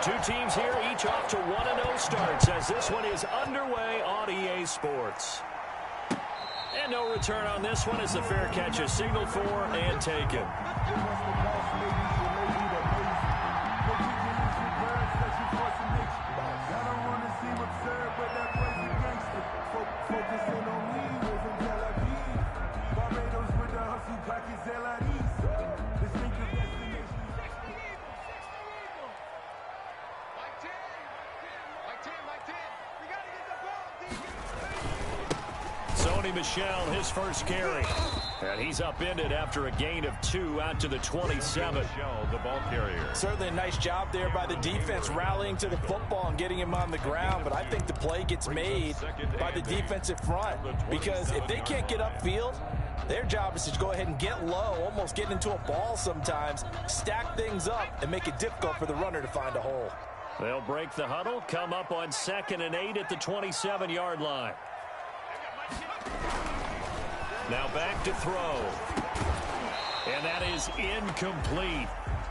Two teams here, each off to 1-0 starts as this one is underway on EA Sports. And no return on this one as the fair catch is signaled for and taken. Michelle, his first carry. And he's upended after a gain of 2 out to the 27. Michelle, the ball carrier. Certainly a nice job there by the defense rallying to the football and getting him on the ground. But I think the play gets made by the defensive front. Because if they can't get upfield, their job is to go ahead and get low, almost get into a ball sometimes, stack things up, and make it difficult for the runner to find a hole. They'll break the huddle, come up on 2nd and 8 at the 27-yard line. Now back to throw. And that is incomplete.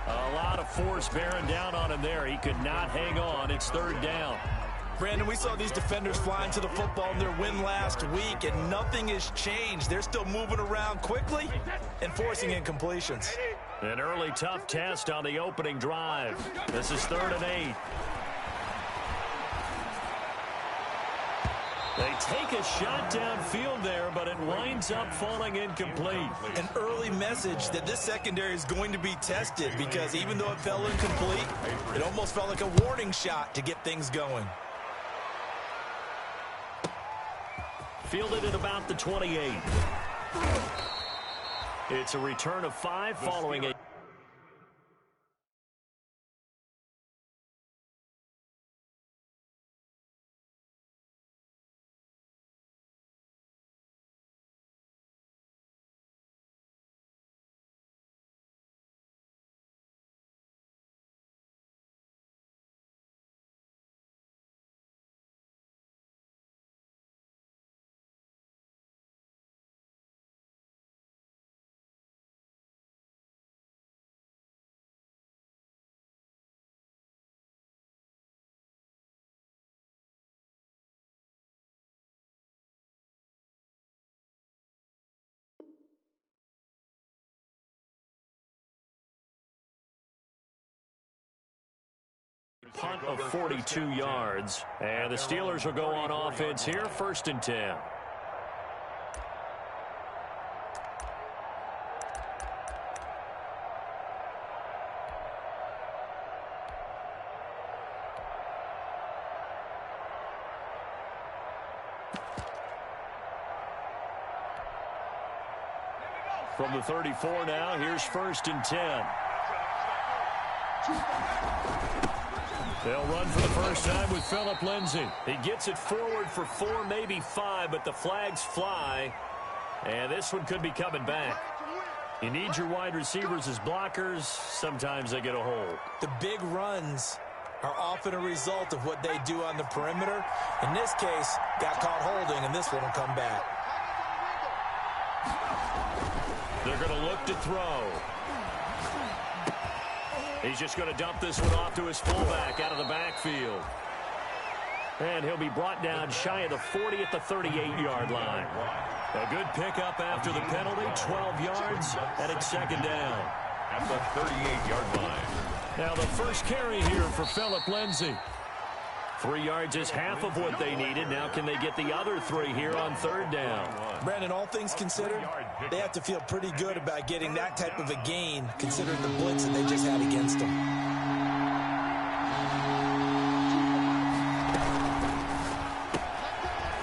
A lot of force bearing down on him there. He could not hang on. It's 3rd down. Brandon, we saw these defenders flying to the football in their win last week, and nothing has changed. They're still moving around quickly and forcing incompletions. An early tough test on the opening drive. This is 3rd and 8. They take a shot downfield there, but it winds up falling incomplete. An early message that this secondary is going to be tested because even though it fell incomplete, it almost felt like a warning shot to get things going. Fielded at about the 28. It's a return of 5 following a... punt of 42 yards. And the Steelers will go on offense here, 1st and 10. From the 34 now, here's 1st and 10. They'll run for the first time with Phillip Lindsay. He gets it forward for 4, maybe 5, but the flags fly. And this one could be coming back. You need your wide receivers as blockers. Sometimes they get a hole. The big runs are often a result of what they do on the perimeter. In this case, got caught holding, and this one will come back. They're going to look to throw. He's just going to dump this one off to his fullback out of the backfield. And he'll be brought down shy of the 40 at the 38-yard line. A good pickup after the penalty, 12 yards, and it's 2nd down. At the 38-yard line. Now the first carry here for Phillip Lindsay. 3 yards is half of what they needed. Now can they get the other 3 here on 3rd down? Brandon, all things considered, they have to feel pretty good about getting that type of a gain, considering the blitz that they just had against them.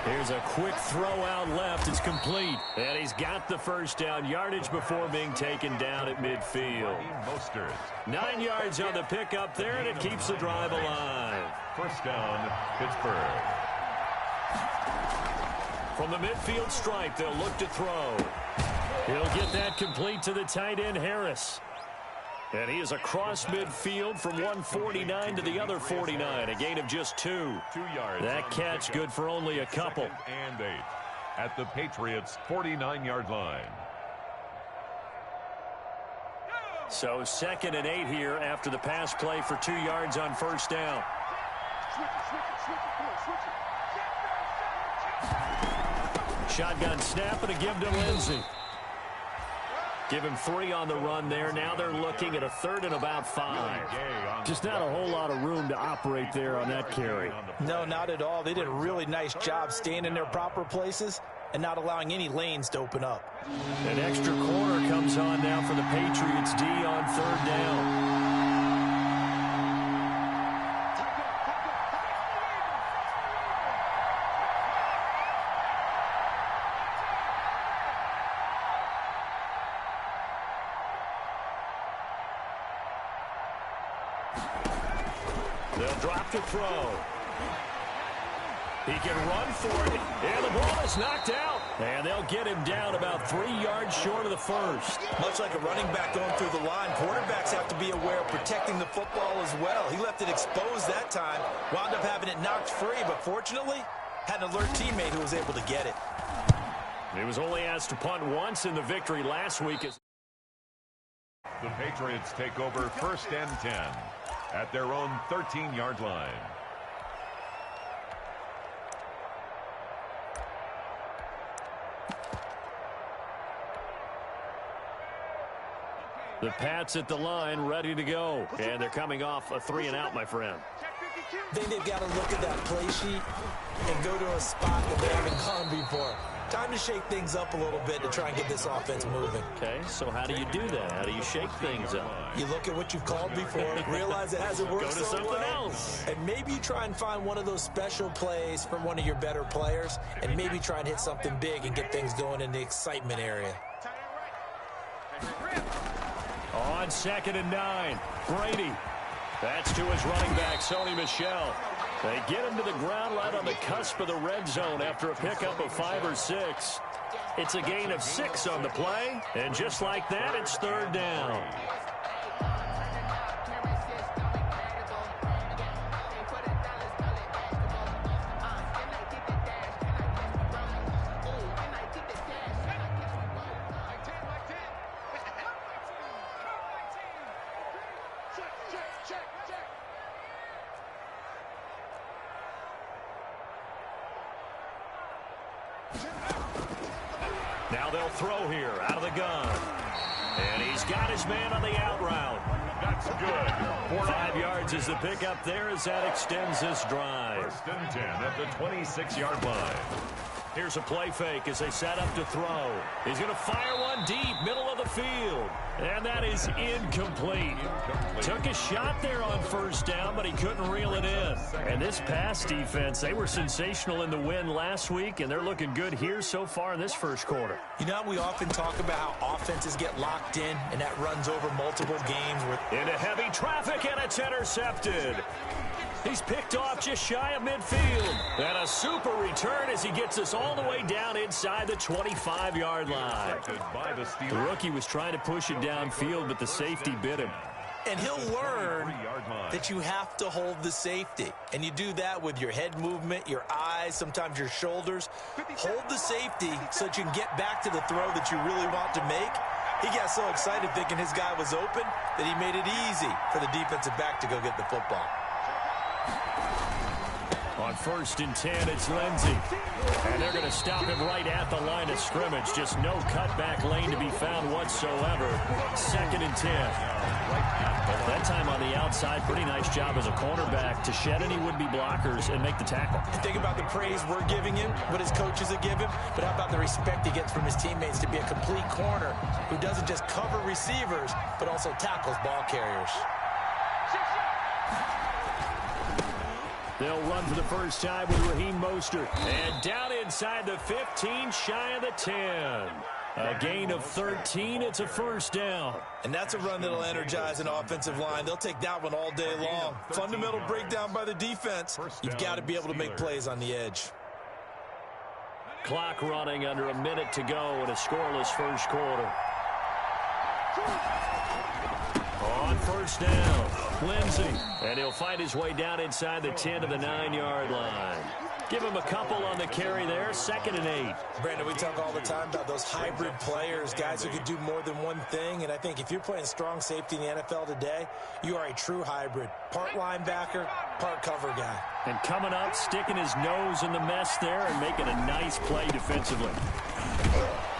Here's a quick throw out left. It's complete. And he's got the first down yardage before being taken down at midfield. 9 yards on the pickup there, and it keeps the drive alive. 1st down, Pittsburgh. From the midfield stripe, they'll look to throw. He'll get that complete to the tight end, Harris. And he is across midfield from 149 to the other 49. A gain of just 2. 2 yards. That catch good for only a couple. 2nd and 8 at the Patriots' 49-yard line. So 2nd and 8 here after the pass play for 2 yards on first down. Shotgun snap and a give to Lindsey. Give him 3 on the run there. Now they're looking at a 3rd and about 5. Just not a whole lot of room to operate there on that carry. No, not at all. They did a really nice job staying in their proper places and not allowing any lanes to open up. An extra corner comes on now for the Patriots D on 3rd down. They'll drop to throw. He can run for it, and the ball is knocked out. And they'll get him down about 3 yards short of the first. Much like a running back going through the line, quarterbacks have to be aware of protecting the football as well. He left it exposed that time, wound up having it knocked free, but fortunately, had an alert teammate who was able to get it. He was only asked to punt once in the victory last week. The Patriots take over 1st and 10 at their own 13-yard line. The Pats at the line, ready to go. And they're coming off a 3-and-out, my friend. I think they've got to look at that play sheet and go to a spot that they haven't gone before. Time to shake things up a little bit to try and get this offense moving. Okay, so how do you do that? How do you shake things up? You look at what you've called before, realize it hasn't worked Go to so something well, else. and maybe you try and find one of those special plays from one of your better players, and maybe try and hit something big and get things going in the excitement area. On 2nd and 9, Brady. That's to his running back, Sony Michel. They get him to the ground right on the cusp of the red zone after a pickup of 5 or 6. It's a gain of 6 on the play, and just like that, it's 3rd down. Now they'll throw here out of the gun. And he's got his man on the out route. That's good. 5 yards is the pickup there as that extends this drive. 1st and 10 at the 26-yard line. Here's a play fake as they set up to throw. He's going to fire one deep, middle of the field. And that is incomplete. Took a shot there on 1st down, but he couldn't reel it in. And this pass defense, they were sensational in the win last week, and they're looking good here so far in this 1st quarter. You know, we often talk about how offenses get locked in, and that runs over multiple games. Into heavy traffic, and it's intercepted. He's picked off just shy of midfield. And a super return as he gets us all the way down inside the 25-yard line. The rookie was trying to push it downfield, but the safety bit him. And he'll learn that you have to hold the safety. And you do that with your head movement, your eyes, sometimes your shoulders. Hold the safety so that you can get back to the throw that you really want to make. He got so excited thinking his guy was open that he made it easy for the defensive back to go get the football. On 1st and 10, it's Lindsey. And they're going to stop him right at the line of scrimmage. Just no cutback lane to be found whatsoever. 2nd and 10. That time on the outside, pretty nice job as a cornerback to shed any would-be blockers and make the tackle. Think about the praise we're giving him, what his coaches have given, but how about the respect he gets from his teammates to be a complete corner who doesn't just cover receivers, but also tackles ball carriers. They'll run for the first time with Raheem Mostert. And down inside the 15, shy of the 10. A gain of 13. It's a 1st down. And that's a run that'll energize an offensive line. They'll take that one all day long. Fundamental breakdown by the defense. You've got to be able to make plays on the edge. Clock running under a minute to go in a scoreless 1st quarter. On first down, Lindsey. And he'll find his way down inside the 10 to the 9-yard line. Give him a couple on the carry there, 2nd and 8. Brandon, we talk all the time about those hybrid players, guys who could do more than one thing. And I think if you're playing strong safety in the NFL today, you are a true hybrid. Part linebacker, part cover guy. And coming up, sticking his nose in the mess there and making a nice play defensively.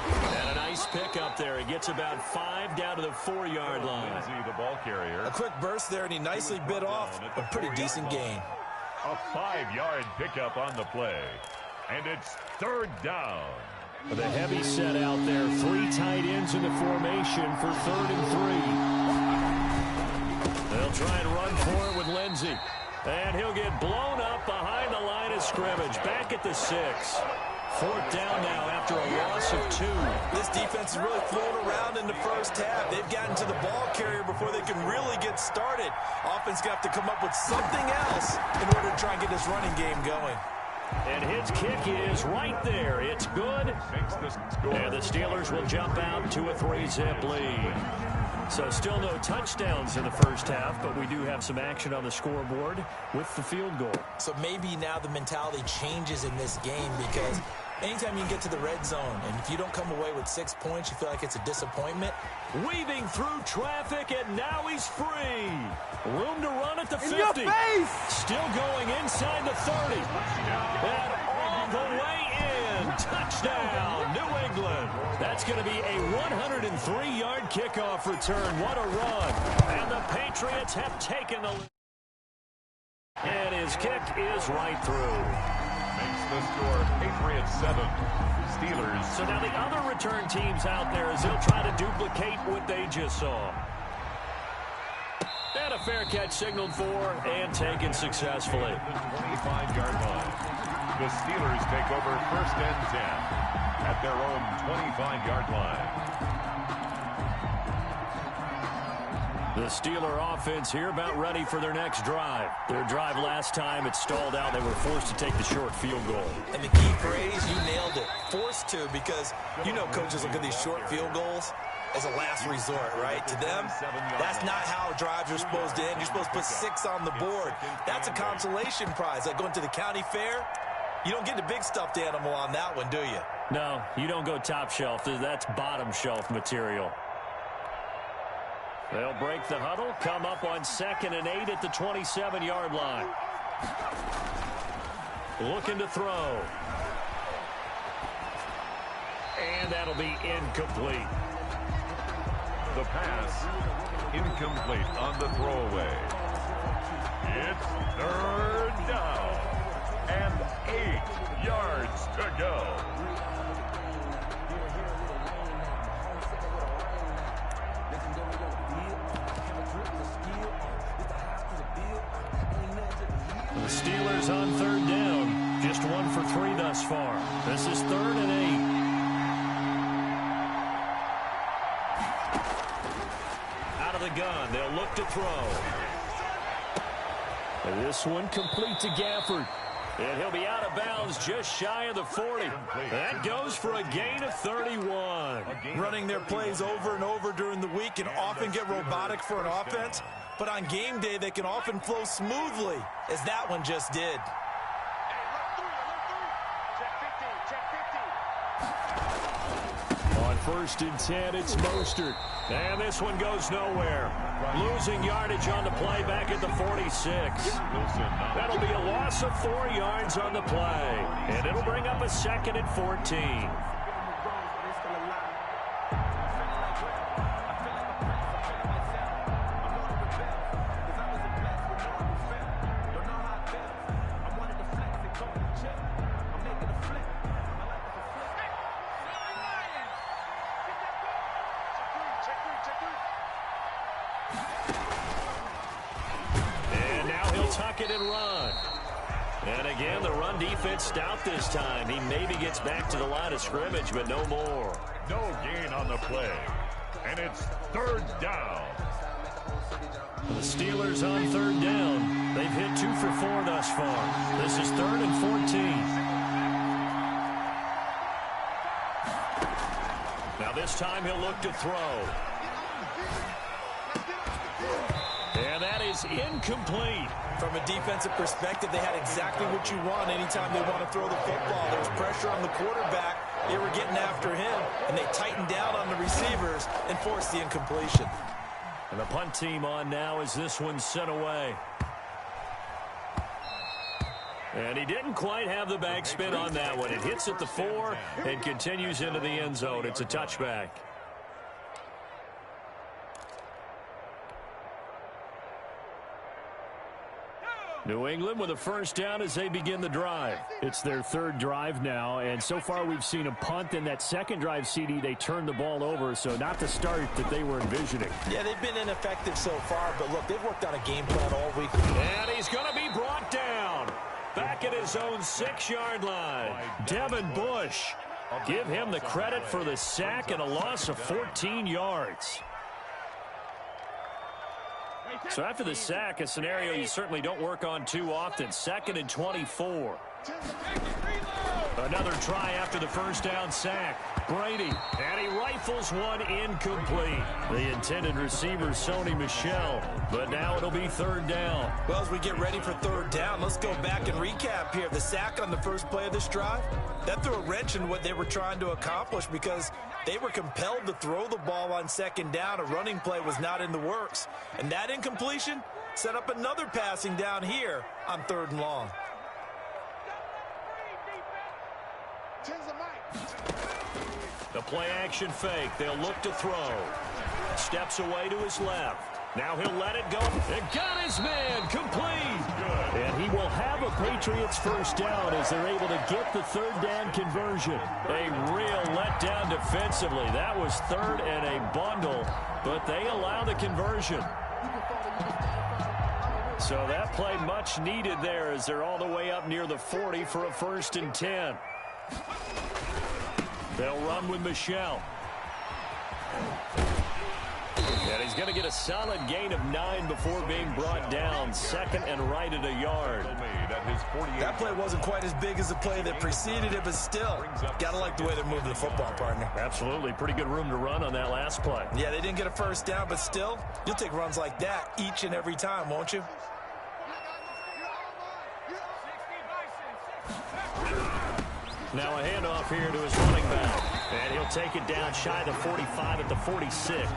And a nice pick up there. He gets about 5 down to the 4-yard line. Lindsey, the ball carrier. A quick burst there, and he nicely bit off a pretty decent gain. A 5-yard pickup on the play. And it's 3rd down. The heavy set out there. 3 tight ends in the formation for 3rd and 3. They'll try and run for it with Lindsey. And he'll get blown up behind the line of scrimmage. Back at the 6. 4th down now after a loss of 2. This defense is really flown around in the first half. They've gotten to the ball carrier before they can really get started. Offense going to have to come up with something else in order to try and get this running game going. And his kick is right there. It's good. And the Steelers will jump out to a 3-zip lead. So still no touchdowns in the first half, but we do have some action on the scoreboard with the field goal. So maybe now the mentality changes in this game because anytime you can get to the red zone, and if you don't come away with 6 points, you feel like it's a disappointment. Weaving through traffic, and now he's free. Room to run at the 50. In your face! Still going inside the 30. And all the way in. Touchdown, New England. That's going to be a 103-yard kickoff return. What a run. And the Patriots have taken the lead. And his kick is right through. Makes the score Patriots 7, Steelers. So now the other return teams out there as they'll try to duplicate what they just saw. And a fair catch signaled for and taken successfully. The 25-yard line. The Steelers take over 1st and 10 at their own 25-yard line. The Steeler offense here about ready for their next drive. Their drive last time, it stalled out. They were forced to take the short field goal. And the key phrase, you nailed it. Forced to, because you know coaches look at these short field goals as a last resort, right? To them, that's not how drives are supposed to end. You're supposed to put 6 on the board. That's a consolation prize. Like going to the county fair, you don't get the big stuffed animal on that one, do you? No, you don't go top shelf. That's bottom shelf material. They'll break the huddle, come up on 2nd and 8 at the 27-yard line. Looking to throw. And that'll be incomplete. The pass, incomplete on the throwaway. It's 3rd down and 8 yards to go. The Steelers on 3rd down. Just 1 for 3 thus far. This is 3rd and 8. Out of the gun. They'll look to throw. And this one complete to Gafford. And he'll be out of bounds just shy of the 40. That goes for a gain of 31. Running their plays over and over during the week can often get robotic for an offense, but on game day they can often flow smoothly, as that one just did. On 1st and 10, it's Mostert. And this one goes nowhere. Losing yardage on the play back at the 46. That'll be a loss of 4 yards on the play. And it'll bring up a 2nd and 14. Tuck it and run. And again, the run defense stout this time. He maybe gets back to the line of scrimmage, but no more. No gain on the play. And it's 3rd down. The Steelers on 3rd down. They've hit 2 for 4 thus far. This is 3rd and 14. Now this time he'll look to throw. is incomplete. From a defensive perspective, they had exactly what you want anytime they want to throw the football. There was pressure on the quarterback. They were getting after him, and they tightened down on the receivers and forced the incompletion. And the punt team on now as this one's sent away. And he didn't quite have the backspin on that one. It hits at the 4 and continues into the end zone. It's a touchback. New England with a first down as they begin the drive. It's their third drive now, and so far we've seen a punt. In that second drive, CD, they turned the ball over, so not the start that they were envisioning. Yeah, they've been ineffective so far, but look, they've worked on a game plan all week. And he's going to be brought down. Back at his own 6-yard line. Devin Bush. Give him the credit for the sack and a loss of 14 yards. So after the sack, a scenario you certainly don't work on too often. 2nd and 24. Another try after the first down sack. Brady, and he rifles one incomplete. The intended receiver, Sony Michel, but now it'll be third down. Well, as we get ready for third down, let's go back and recap here. The sack on the first play of this drive, that threw a wrench in what they were trying to accomplish because they were compelled to throw the ball on second down. A running play was not in the works. And that incompletion set up another passing down here on 3rd and long. The play action fake. They'll look to throw. Steps away to his left. Now he'll let it go. And got his man complete. Good. And he will have a Patriots first down as they're able to get the third down conversion. A real letdown defensively. That was 3rd and a bundle, but they allow the conversion. So that play much needed there as they're all the way up near the 40 for a 1st and 10. They'll run with Michel. And he's going to get a solid gain of 9 before being brought down. 2nd and right at a yard. That play wasn't quite as big as the play that preceded it, but still, got to like the way they're moving the football, partner. Absolutely. Pretty good room to run on that last play. Yeah, they didn't get a first down, but still, you'll take runs like that each and every time, won't you? Now a handoff here to his running back. And he'll take it down shy of the 45 at the 46.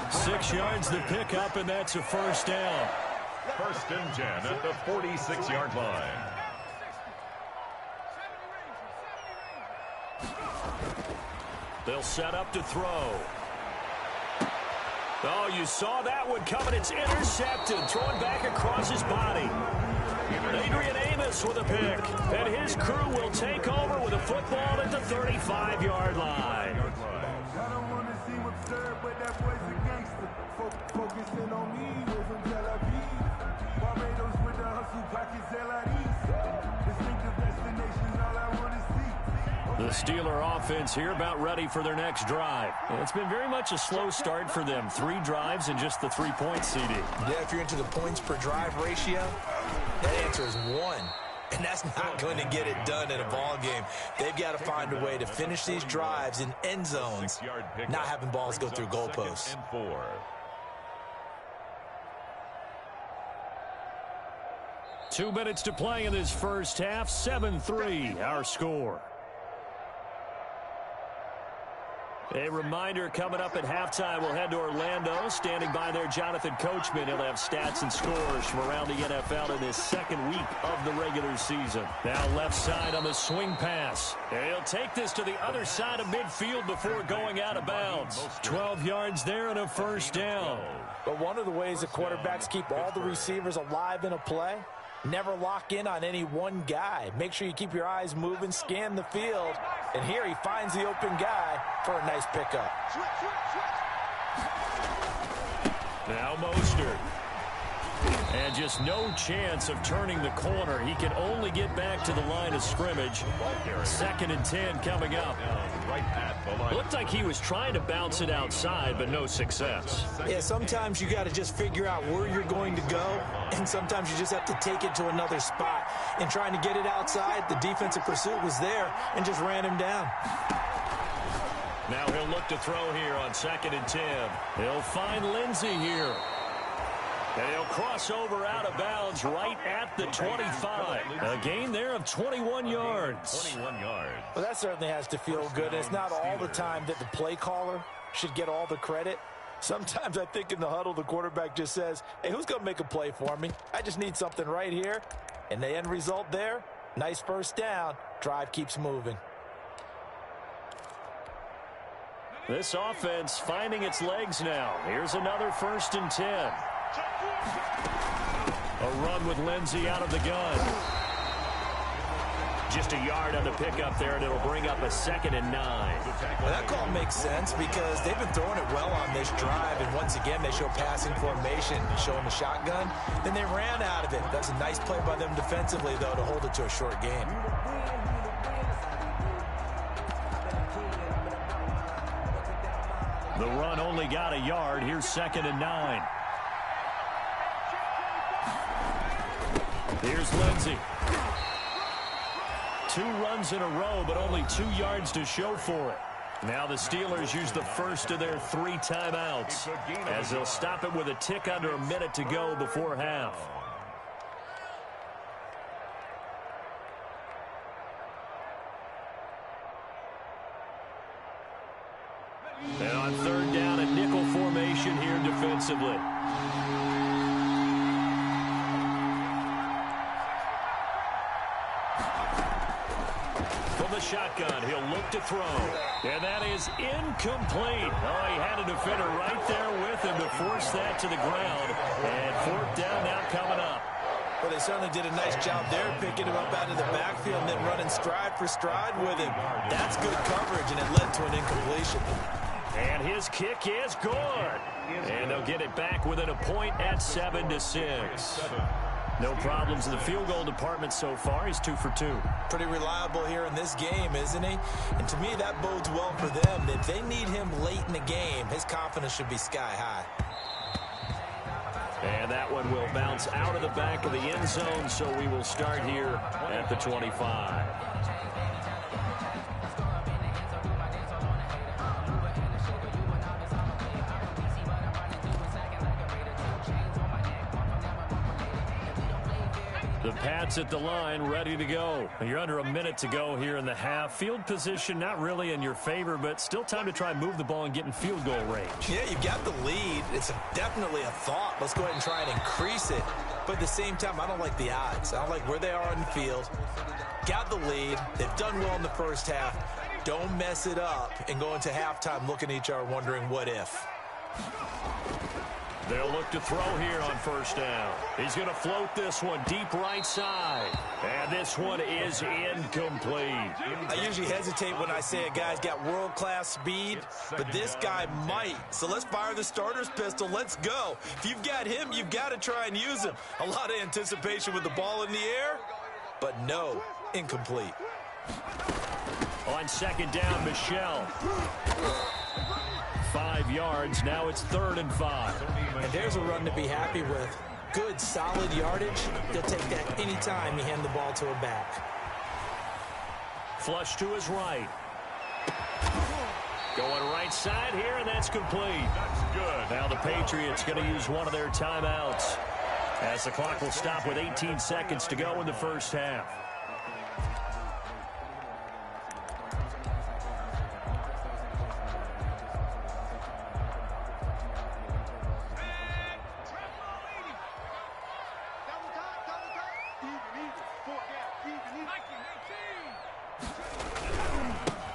6 yards to pick up, and that's a first down. 1st and 10 at the 46-yard line. They'll set up to throw. Oh, you saw that one coming. It's intercepted. Throwing back across his body. Adrian Amos with a pick. And his crew will take over with a football at the 35-yard line. I don't want to seem absurd, but that boy's a gangster. Focusing on me, we're from Tel Aviv. Barbados with the hustle, pockets LIDs. Distinctive destinations, all I want to see. The Steeler offense here about ready for their next drive. And it's been very much a slow start for them. 3 drives and just the 3-point CD. Yeah, if you're into the points per drive ratio, that answer is 1. And that's not going to get it done in a ball game. They've got to find a way to finish these drives in end zones, not having balls go through goalposts. 2 minutes to play in this first half. 7-3, our score. A reminder, coming up at halftime, we'll head to Orlando. Standing by there, Jonathan Coachman. He'll have stats and scores from around the NFL in this 2nd week of the regular season. Now left side on the swing pass. And he'll take this to the other side of midfield before going out of bounds. 12 yards there and a first down. But one of the ways that quarterbacks keep all the receivers alive in a play, never lock in on any one guy. Make sure you keep your eyes moving, scan the field. And here he finds the open guy for a nice pickup. Now Mostert. And just no chance of turning the corner. He can only get back to the line of scrimmage. 2nd and 10 coming up. Looked like he was trying to bounce it outside, but no success. Yeah, sometimes you got to just figure out where you're going to go, and sometimes you just have to take it to another spot. And trying to get it outside, the defensive pursuit was there and just ran him down. Now he'll look to throw here on 2nd and 10. He'll find Lindsey here. And he'll cross over out of bounds right at the 25. A gain there of 21 yards. 21 yards. Well, that certainly has to feel good. It's not all the time that the play caller should get all the credit. Sometimes I think in the huddle, the quarterback just says, hey, who's going to make a play for me? I just need something right here. And the end result there, nice first down. Drive keeps moving. This offense finding its legs now. Here's another 1st and 10. A run with Lindsey out of the gun. Just a yard on the pickup there, and it'll bring up a 2nd and 9. Well, that call makes sense because they've been throwing it well on this drive, and once again, they show passing formation, showing the shotgun. Then they ran out of it. That's a nice play by them defensively, though, to hold it to a short game. The run only got a yard. Here's 2nd and 9. Here's Lindsey. 2 runs in a row, but only 2 yards to show for it. Now the Steelers use the first of their 3 timeouts as they'll stop it with a tick under a minute to go before half. And on 3rd down, a nickel formation here defensively. From the shotgun, he'll look to throw. And that is incomplete. Oh, he had a defender right there with him to force that to the ground. And 4th down now coming up. Well, they certainly did a nice job there, picking him up out of the backfield and then running stride for stride with him. That's good coverage, and it led to an incompletion. And his kick is good. And they'll get it back within a point at 7-6. No problems in the field goal department so far. He's 2 for 2. Pretty reliable here in this game, isn't he? And to me, that bodes well for them. If they need him late in the game, his confidence should be sky high. And that one will bounce out of the back of the end zone, so we will start here at the 25. The Pats at the line, ready to go. You're under a minute to go here in the half. Field position not really in your favor, but still time to try and move the ball and get in field goal range. Yeah, you've got the lead. It's definitely a thought. Let's go ahead and try and increase it. But at the same time, I don't like the odds. I don't like where they are on the field. Got the lead. They've done well in the first half. Don't mess it up and go into halftime looking at each other wondering what if. They'll look to throw here on 1st down. He's going to float this one deep right side. And this one is incomplete. I usually hesitate when I say a guy's got world-class speed, but this guy might. So let's fire the starter's pistol. Let's go. If you've got him, you've got to try and use him. A lot of anticipation with the ball in the air, but no, incomplete. On 2nd down, Michelle. 5 yards. Now it's 3rd and 5. And there's a run to be happy with. Good, solid yardage. They'll take that anytime you hand the ball to a back. Flush to his right. Going right side here, and that's complete. That's good. Now the Patriots going to use one of their timeouts as the clock will stop with 18 seconds to go in the first half.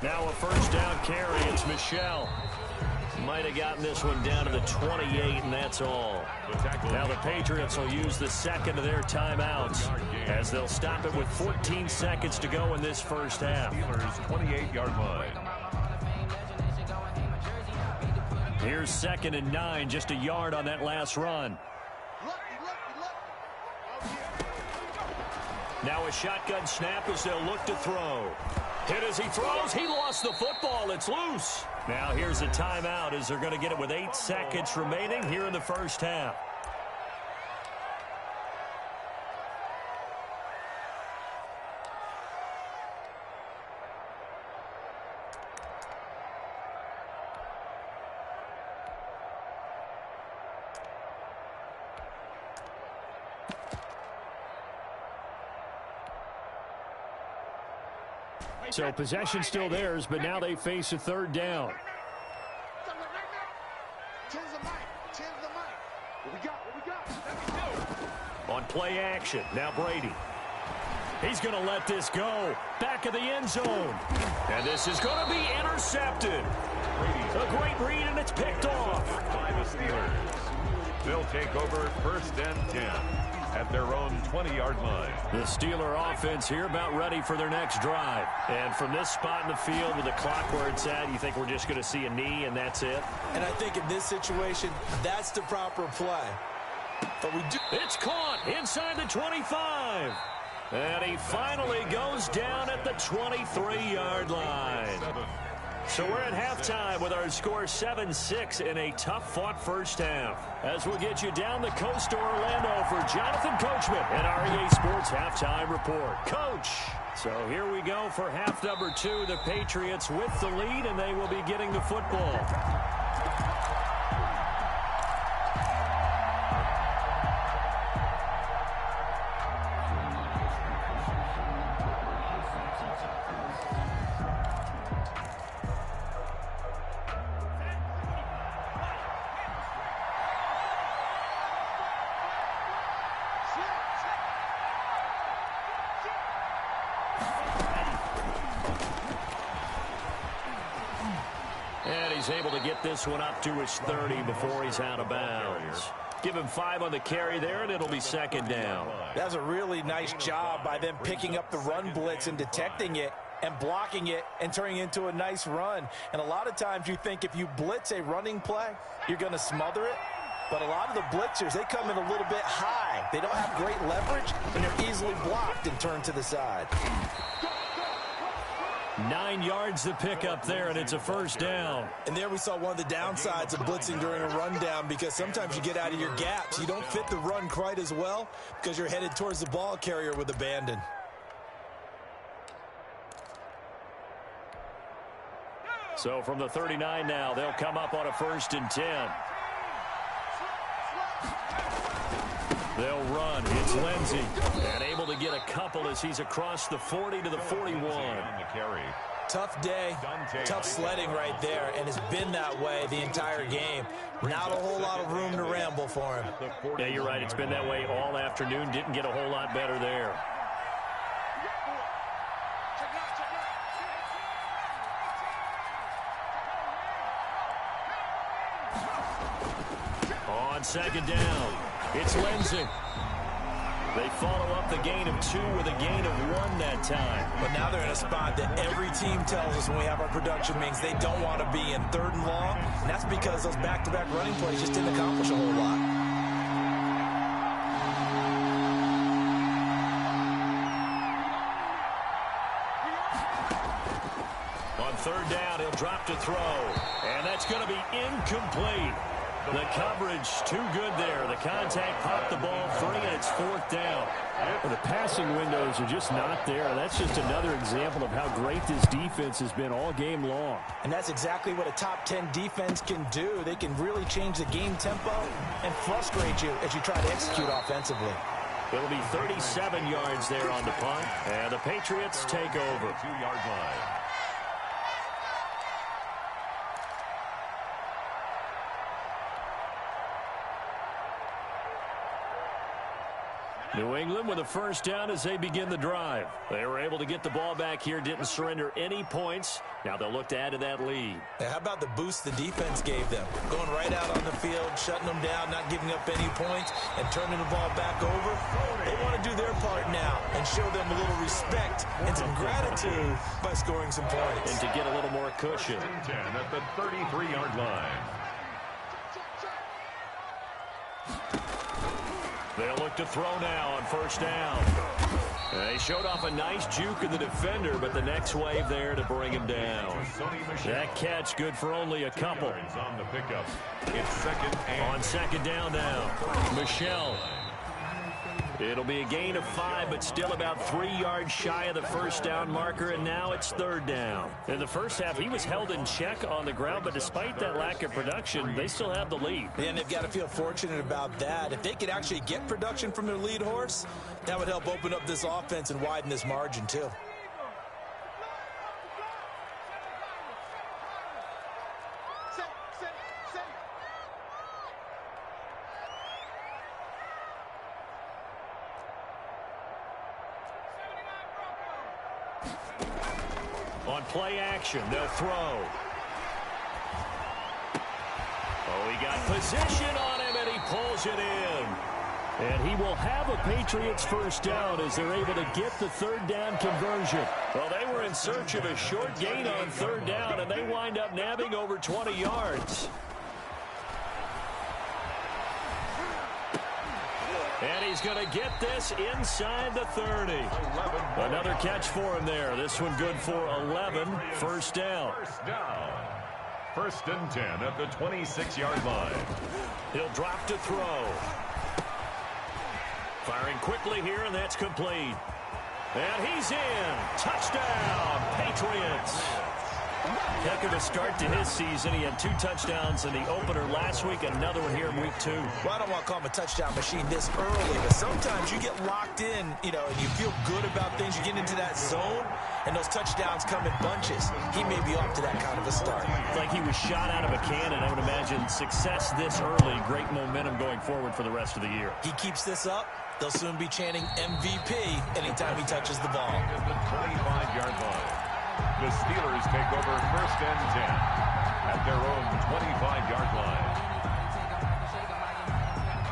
Now a 1st down carry. It's Michelle. Might have gotten this one down to the 28, and that's all. Now the Patriots will use the 2nd of their timeouts as they'll stop it with 14 seconds to go in this first half. Steelers 28-yard line. Here's 2nd and 9, just a yard on that last run. Now a shotgun snap as they'll look to throw. Hit as he throws. He lost the football. It's loose. Now here's a timeout as they're going to get it with 8 seconds remaining here in the first half. So possession still theirs, but now they face a third down. On play action, now Brady. He's going to let this go. Back of the end zone. And this is going to be intercepted. A great read, and it's picked off. By the Steelers. They'll take over first and 10 at their own 20-yard line. The Steeler offense here about ready for their next drive. And from this spot in the field with the clock where it's at, you think we're just going to see a knee and that's it? And I think in this situation, that's the proper play. But we do. It's caught inside the 25. And he finally goes down at the 23-yard line. So we're at halftime with our score 7-6 in a tough-fought first half. As we'll get you down the coast to Orlando for Jonathan Coachman and our EA Sports Halftime Report. Coach! So here we go for half number 2. The Patriots with the lead, and they will be getting the football. And he's able to get this one up to his 30 before he's out of bounds. Give him 5 on the carry there, and it'll be second down. That's a really nice job by them picking up the run blitz and detecting it and blocking it and turning it into a nice run. And a lot of times you think if you blitz a running play, you're going to smother it. But a lot of the blitzers, they come in a little bit high. They don't have great leverage, and they're easily blocked and turned to the side. 9 yards to pick up there, and it's a first down. And there we saw one of the downsides of blitzing during a rundown, because sometimes you get out of your gaps. You don't fit the run quite as well because you're headed towards the ball carrier with abandon. So from the 39 now, they'll come up on a 1st and 10. They'll run. It's Lindsey. And able to get a couple as he's across the 40 to the 41. Tough day, tough sledding right there, and it's been that way the entire game. Not a whole lot of room to ramble for him. Yeah, you're right. It's been that way all afternoon. Didn't get a whole lot better there. On second down, it's Lindsey. They follow up the gain of 2 with a gain of 1 that time. But now they're in a spot that every team tells us when we have our production meetings they don't want to be in 3rd and long. And that's because those back-to-back running plays just didn't accomplish a whole lot. On 3rd down, he'll drop to throw. And that's going to be incomplete. The coverage too good there. The contact popped the ball free, and it's 4th down. Well, the passing windows are just not there. That's just another example of how great this defense has been all game long. And that's exactly what a top 10 defense can do. They can really change the game tempo and frustrate you as you try to execute offensively. It'll be 37 yards there on the punt, and the Patriots take over. 2-yard line. New England with a first down as they begin the drive. They were able to get the ball back here, didn't surrender any points. Now they'll look to add to that lead. How about the boost the defense gave them? Going right out on the field, shutting them down, not giving up any points, and turning the ball back over. They want to do their part now and show them a little respect and some gratitude by scoring some points. And to get a little more cushion. 10 at the 33-yard line. They'll look to throw now on first down. They showed off a nice juke in the defender, but the next wave there to bring him down. That catch good for only a couple. On the pickup. It's on second down now. Michelle. It'll be a gain of 5, but still about 3 yards shy of the first down marker, and now it's 3rd down. In the first half, he was held in check on the ground, but despite that lack of production, they still have the lead. And they've got to feel fortunate about that. If they could actually get production from their lead horse, that would help open up this offense and widen this margin, too. On play action, they'll throw. Oh, he got position on him, and he pulls it in. And he will have a Patriots first down as they're able to get the third down conversion. Well, they were in search of a short gain on third down, and they wind up nabbing over 20 yards. And he's going to get this inside the 30. Another catch for him there. This one good for 11. First down. First and 10 at the 26-yard line. He'll drop to throw. Firing quickly here, and that's complete. And he's in. Touchdown, Patriots. Heck of a start to his season. He had 2 touchdowns in the opener last week, another one here in week 2. Well, I don't want to call him a touchdown machine this early, but sometimes you get locked in, and you feel good about things. You get into that zone, and those touchdowns come in bunches. He may be off to that kind of a start. It's like he was shot out of a cannon. I would imagine success this early, great momentum going forward for the rest of the year. He keeps this up, they'll soon be chanting MVP anytime he touches the ball. At the 25-yard line. The Steelers take over first and 10 at their own 25-yard line.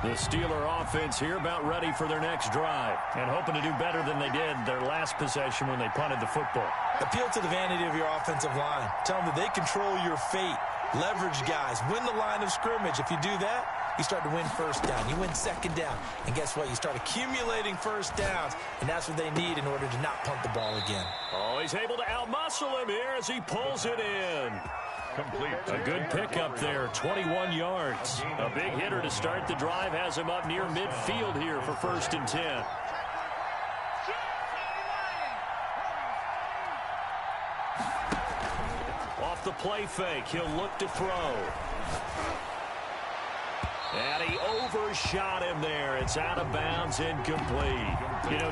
The Steeler offense here about ready for their next drive and hoping to do better than they did their last possession when they punted the football. Appeal to the vanity of your offensive line. Tell them that they control your fate. Leverage guys. Win the line of scrimmage. If you do that, you start to win first down. You win second down. And guess what? You start accumulating first downs, and that's what they need in order to not punt the ball again. Oh, he's able to outmuscle him here as he pulls it in. Complete. A good pickup there, 21 yards. A big hitter to start the drive has him up near midfield here for first and 10. Off the play fake, he'll look to throw. And he overshot him there. It's out of bounds, incomplete.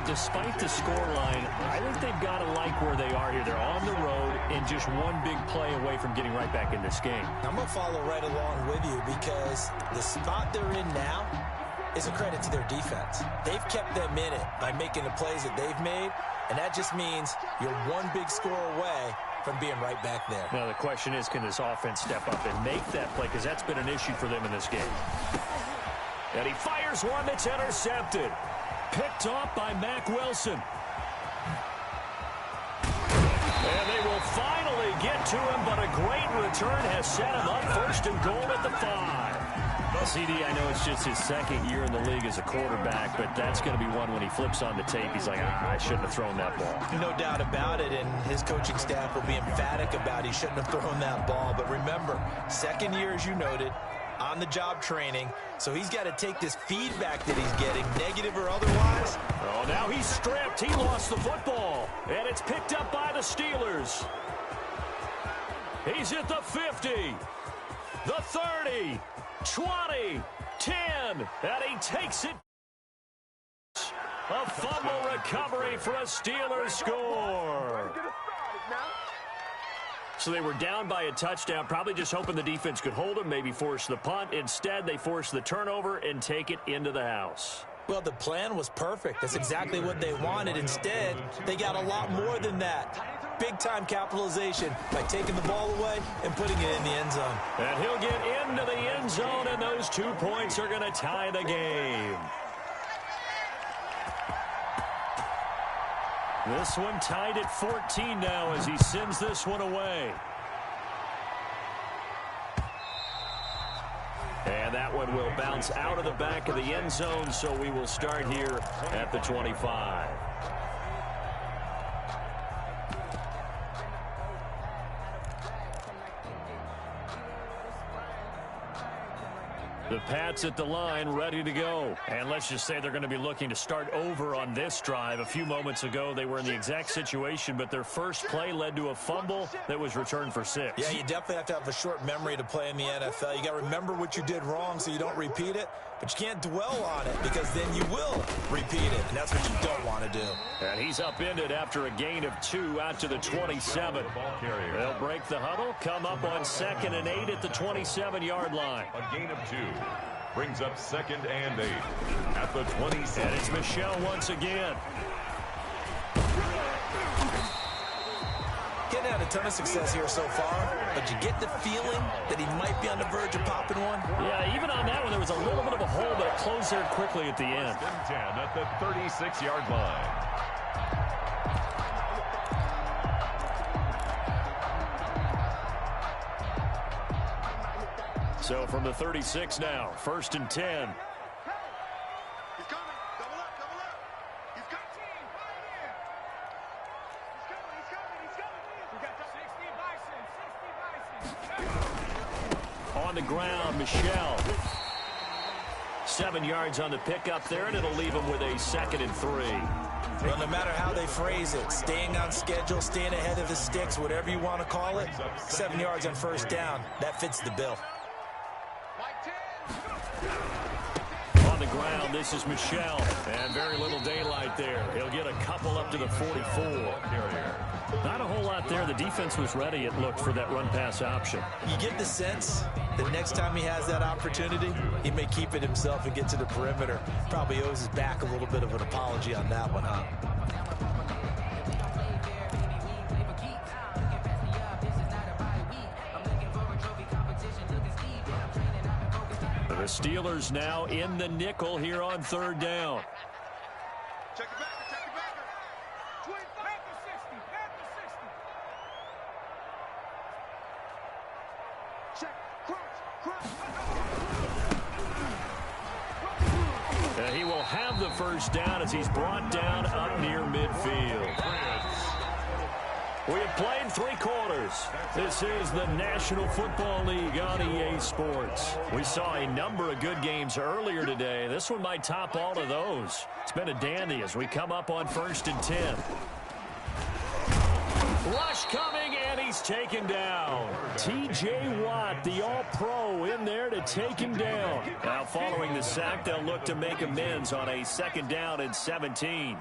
Despite the scoreline, I think they've got to like where they are here. They're on the road and just one big play away from getting right back in this game. I'm going to follow right along with you because the spot they're in now is a credit to their defense. They've kept them in it by making the plays that they've made, and that just means you're one big score away from being right back there. Now the question is, can this offense step up and make that play? Because that's been an issue for them in this game. And he fires one that's intercepted. Picked off by Mack Wilson. And they will finally get to him, but a great return has set him up first and goal at the 5. CD, I know it's just his second year in the league as a quarterback, but that's going to be one when he flips on the tape. He's like, I shouldn't have thrown that ball. No doubt about it, and his coaching staff will be emphatic about he shouldn't have thrown that ball. But remember, second year, as you noted, on-the-job training, so he's got to take this feedback that he's getting, negative or otherwise. Oh, now he's stripped. He lost the football, and it's picked up by the Steelers. He's at the 50, the 30, 20, 10, and he takes it. A fumble recovery for a Steelers score. So they were down by a touchdown, probably just hoping the defense could hold them, maybe force the punt. Instead, they force the turnover and take it into the house. Well, the plan was perfect. That's exactly what they wanted. Instead, they got a lot more than that. Big-time capitalization by taking the ball away and putting it in the end zone. And he'll get into the end zone, and those 2 points are going to tie the game. This one tied at 14 now as he sends this one away. And that one will bounce out of the back of the end zone, so we will start here at the 25. The Pats at the line, ready to go. And let's just say they're going to be looking to start over on this drive. A few moments ago, they were in the exact situation, but their first play led to a fumble that was returned for 6. Yeah, you definitely have to have a short memory to play in the NFL. You got to remember what you did wrong so you don't repeat it, but you can't dwell on it because then you will repeat it, and that's what you don't want to do. And he's upended after a gain of 2 out to the 27. They'll break the huddle, come up on 2nd and 8 at the 27-yard line. A gain of 2 brings up 2nd and 8 at the 27. And it's Michel once again. Getting had a ton of success here so far, but you get the feeling that he might be on the verge of popping one. Yeah, even on that one, there was a little bit of a hole, but it closed there quickly at the end. 10 at the 36-yard line. So from the 36 now, 1st and 10. On the ground, Michelle. 7 yards on the pickup there, and it'll leave him with a 2nd and 3. Well, no matter how they phrase it, staying on schedule, staying ahead of the sticks, whatever you want to call it, 7 yards on 1st down, that fits the bill. On the ground, this is Michelle, and very little daylight there. He'll get a couple up to the 44. Not a whole lot there. The defense was ready, it looked, for that run-pass option. You get the sense that next time he has that opportunity, he may keep it himself and get to the perimeter. Probably owes his back a little bit of an apology on that one, huh? The Steelers now in the nickel here on 3rd down. Check it back. Back to 60. Check. Crunch. He will have the 1st down as he's brought down up near midfield. We have played 3 quarters. This is the National Football League on EA Sports. We saw a number of good games earlier today. This one might top all of those. It's been a dandy as we come up on 1st and 10. Rush coming, and he's taken down. T.J. Watt, the All-Pro, in there to take him down. Now, following the sack, they'll look to make amends on a 2nd down and 17.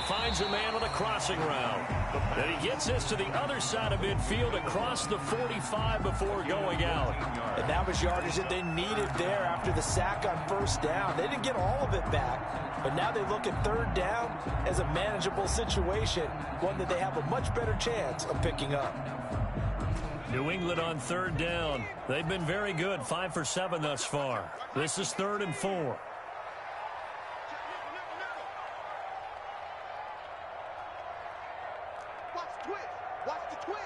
Finds a man on a crossing route. Then he gets this to the other side of midfield across the 45 before going out. And that was yardage that they needed there after the sack on 1st down. They didn't get all of it back, but now they look at 3rd down as a manageable situation, one that they have a much better chance of picking up. New England on 3rd down. They've been very good, 5 for 7 thus far. This is 3rd and 4. Watch the twist.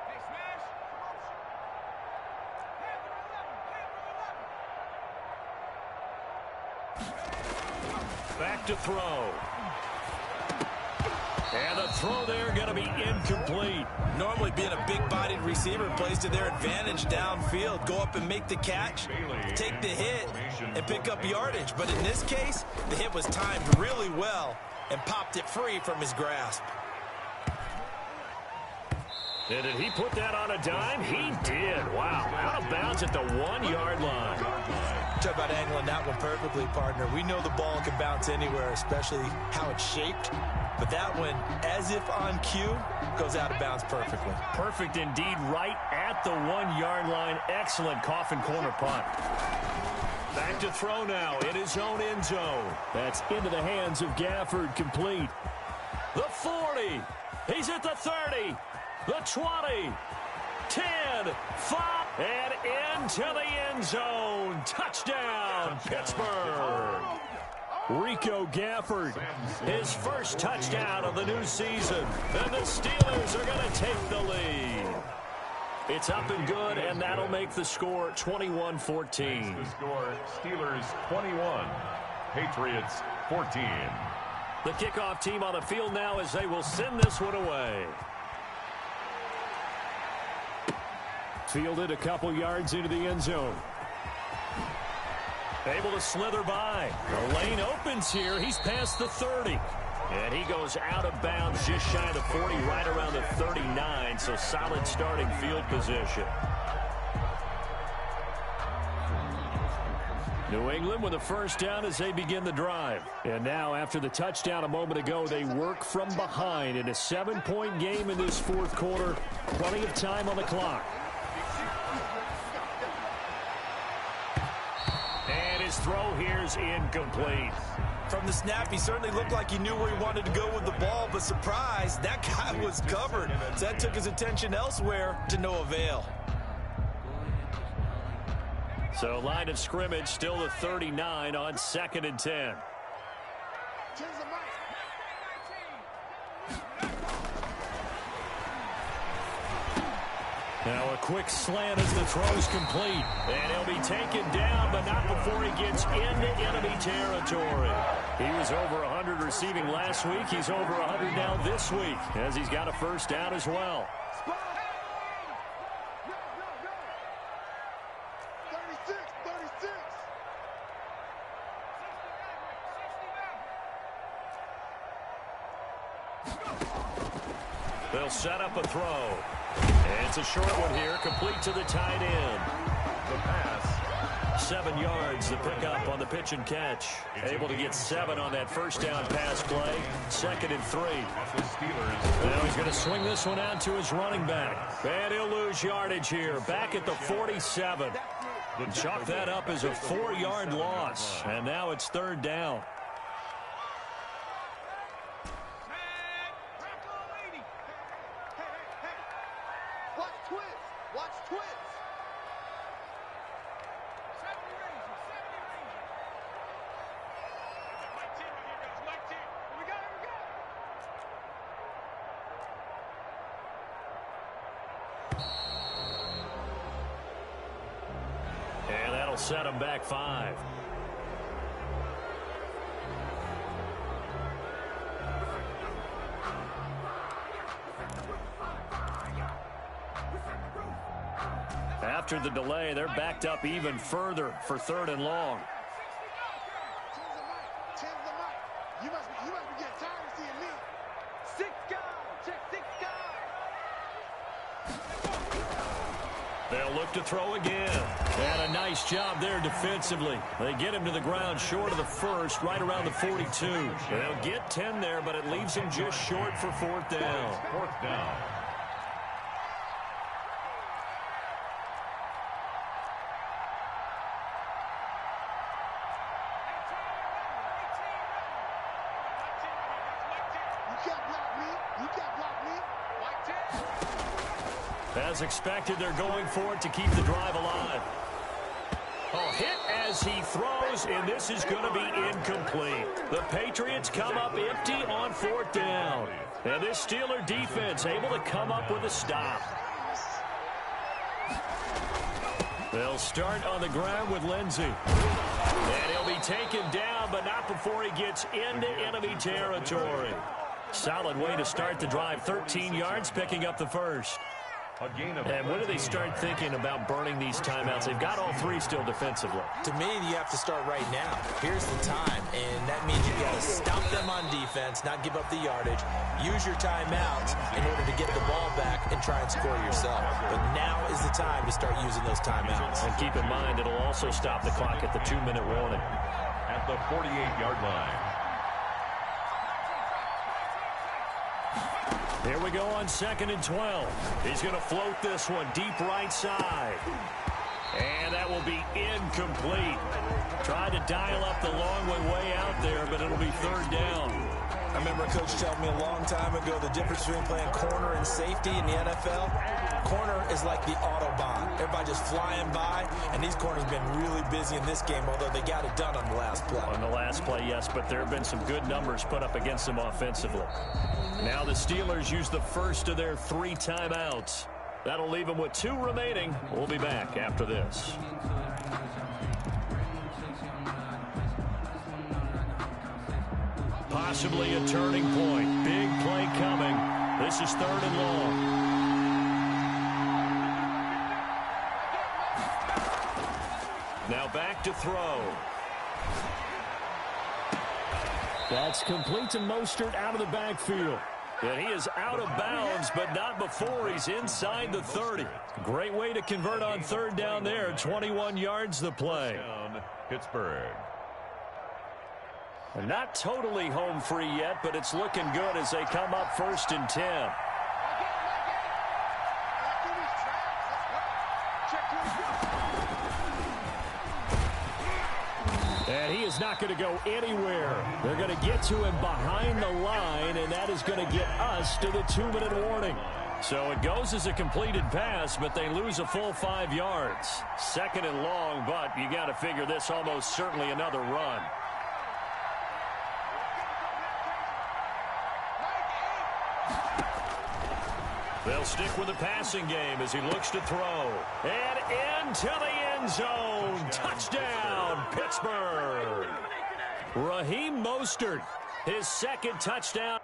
Hey, smash. Back to throw. And the throw there going to be incomplete. Normally being a big-bodied receiver plays to their advantage downfield. Go up and make the catch, take the hit, and pick up yardage. But in this case, the hit was timed really well and popped it free from his grasp. And did he put that on a dime? He did. Wow. Out of bounds at the 1-yard line. Talk about angling that one perfectly, partner. We know the ball can bounce anywhere, especially how it's shaped. But that one, as if on cue, goes out of bounds perfectly. Perfect indeed, right at the 1-yard line. Excellent coffin corner punt. Back to throw now in his own end zone. That's into the hands of Gafford, complete. The 40. He's at the 30. The 20. 10. 5. And into the end zone. Touchdown, Pittsburgh. Rico Gafford, his first touchdown of the new season. And the Steelers are going to take the lead. It's up and good, and that'll make the score 21-14. The score, Steelers 21, Patriots 14. The kickoff team on the field now as they will send this one away. Fielded a couple yards into the end zone. Able to slither by. The lane opens here. He's past the 30. And he goes out of bounds just shy of the 40, right around the 39. So solid starting field position. New England with a first down as they begin the drive. And now, after the touchdown a moment ago, they work from behind in a 7-point game in this fourth quarter. Plenty of time on the clock. And his throw here is incomplete. From the snap, he certainly looked like he knew where he wanted to go with the ball, but surprise, that guy was covered. So that took his attention elsewhere to no avail. So line of scrimmage still the 39 on 2nd and 10. Now a quick slant as the throw's complete. And he'll be taken down, but not before he gets into enemy territory. He was over 100 receiving last week. He's over 100 now this week, as he's got a first down as well. 36. They'll set up a throw. And it's a short one here, complete to the tight end. The pass. 7 yards, the pickup on the pitch and catch. Able to get 7 on that first down pass play. 2nd and 3. The Steelers. Now he's going to swing this one out to his running back. And he'll lose yardage here, back at the 47. Chalk that up as a 4-yard loss. And now it's 3rd down. And that'll set him back 5. After the delay, they're backed up even further for 3rd and long. You must be getting tired of seeing me. 6 guys. Check 6 guys. They'll look to throw again. And a nice job there defensively. They get him to the ground short of the first, right around the 42. They'll get 10 there, but it leaves him just short for 4th down. 4th down. As expected, they're going for it to keep the drive alive. Oh, hit as he throws, and this is going to be incomplete. The Patriots come up empty on 4th down. And this Steeler defense able to come up with a stop. They'll start on the ground with Lindsey. And he'll be taken down, but not before he gets into enemy territory. Solid way to start the drive. 13 yards, picking up the first. And when do they start thinking about burning these timeouts? They've got all 3 still defensively. To me, you have to start right now. Here's the time, and that means you got to stop them on defense, not give up the yardage. Use your timeouts in order to get the ball back and try and score yourself. But now is the time to start using those timeouts. And keep in mind, it'll also stop the clock at the 2-minute warning. At the 48-yard line. Here we go on 2nd and 12. He's going to float this one deep right side. And that will be incomplete. Tried to dial up the long one way out there, but it'll be 3rd down. I remember a coach telling me a long time ago the difference between playing corner and safety in the NFL. Corner is like the Autobahn. Everybody just flying by, and these corners have been really busy in this game, although they got it done on the last play. On the last play, yes, but there have been some good numbers put up against them offensively. Now the Steelers use the first of their 3 timeouts. That'll leave them with 2 remaining. We'll be back after this. Possibly a turning point. Big play coming. This is 3rd and long. Now back to throw. That's complete to Mostert out of the backfield. And he is out of bounds, but not before he's inside the 30. Great way to convert on third down there. 21 yards the play. Down, Pittsburgh. Not totally home free yet, but it's looking good as they come up 1st and 10. And he is not going to go anywhere. They're going to get to him behind the line, and that is going to get us to the 2-minute warning. So it goes as a completed pass, but they lose a full 5 yards. 2nd and long, but you got to figure this almost certainly another run. They'll stick with the passing game as he looks to throw. And into the end zone. Touchdown, Pittsburgh. Raheem Mostert, his 2nd touchdown.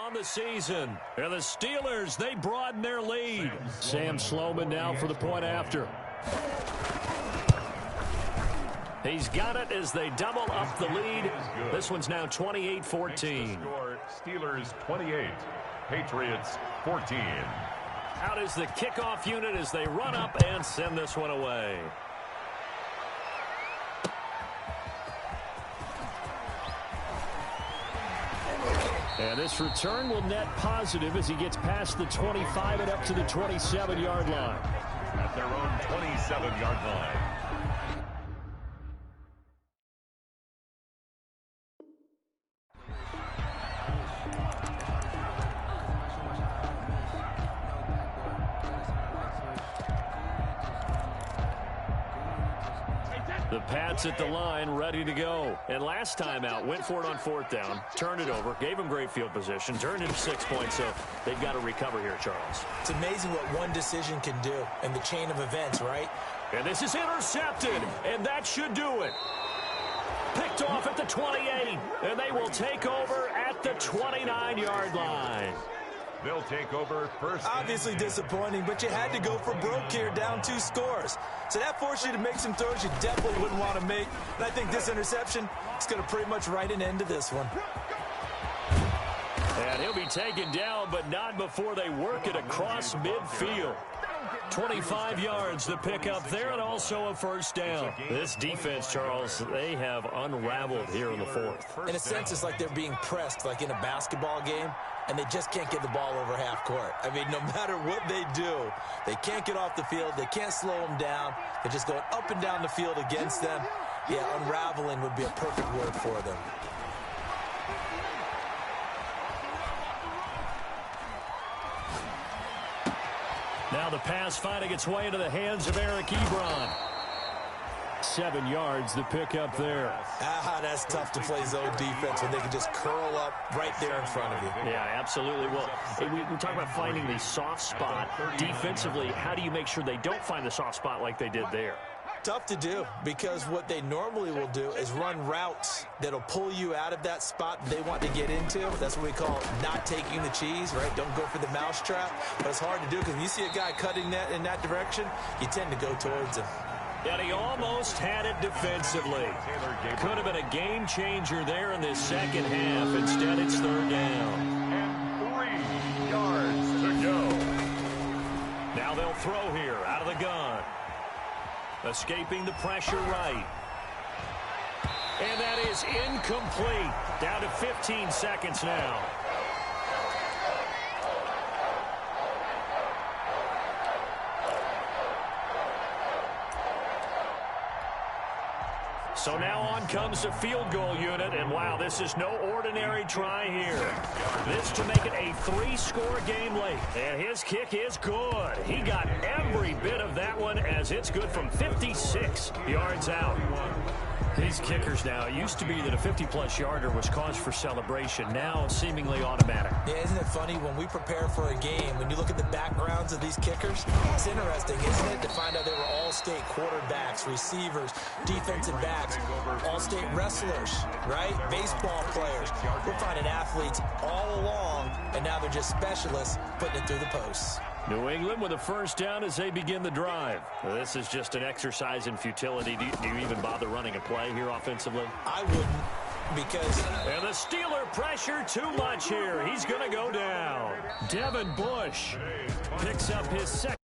On the season. And the Steelers, they broaden their lead. Sam Sloman now for the point after. He's got it as they double up the lead. This one's now 28-14. Steelers 28, Patriots 14. Out is the kickoff unit as they run up and send this one away. And this return will net positive as he gets past the 25 and up to the 27-yard line. At their own 27-yard line. The Pats at the line, ready to go. And last time out, went for it on 4th down, turned it over, gave him great field position, turned into 6 points, so they've got to recover here, Charles. It's amazing what one decision can do in the chain of events, right? And this is intercepted, and that should do it. Picked off at the 28, and they will take over at the 29-yard line. They'll take over first. Obviously disappointing, but you had to go for broke here, down 2 scores. So that forced you to make some throws you definitely wouldn't want to make. And I think this interception is going to pretty much write an end to this one. And he'll be taken down, but not before they work it across midfield. 25 yards to pick up there, and also a 1st down. This defense, Charles, they have unraveled here in the 4th. In a sense, it's like they're being pressed, like in a basketball game, and they just can't get the ball over half court. I mean, no matter what they do, they can't get off the field. They can't slow them down. They're just going up and down the field against them. Yeah, unraveling would be a perfect word for them. Now the pass finding its way into the hands of Eric Ebron. 7 yards to pick up there. That's tough to play zone defense when they can just curl up right there in front of you. Yeah, absolutely. Well, we talk about finding the soft spot. Defensively, how do you make sure they don't find the soft spot like they did there? Tough to do, because what they normally will do is run routes that'll pull you out of that spot they want to get into. That's what we call not taking the cheese, right? Don't go for the mousetrap. But it's hard to do because when you see a guy cutting that in that direction, you tend to go towards him. And he almost had it defensively. Could have been a game changer there in this 2nd half. Instead, it's 3rd down. And 3 yards to go. Now they'll throw here out of the gun. Escaping the pressure right. And that is incomplete. Down to 15 seconds now. So now on comes the field goal unit, and wow, this is no ordinary try here. This to make it a 3-score game late, and his kick is good. He got every bit of that one as as it's good from 56 yards out. These kickers now, it used to be that a 50-plus yarder was cause for celebration. Now seemingly automatic. Yeah, isn't it funny when we prepare for a game, when you look at the backgrounds of these kickers, it's interesting, isn't it, to find out they were all-state quarterbacks, receivers, defensive backs, all-state wrestlers, right? Baseball players. We're finding athletes all along, and now they're just specialists putting it through the posts. New England with a first down as they begin the drive. This is just an exercise in futility. Do you even bother running a play here offensively? I wouldn't, because... And the Steeler pressure too much here. He's going to go down. Devin Bush picks up his second.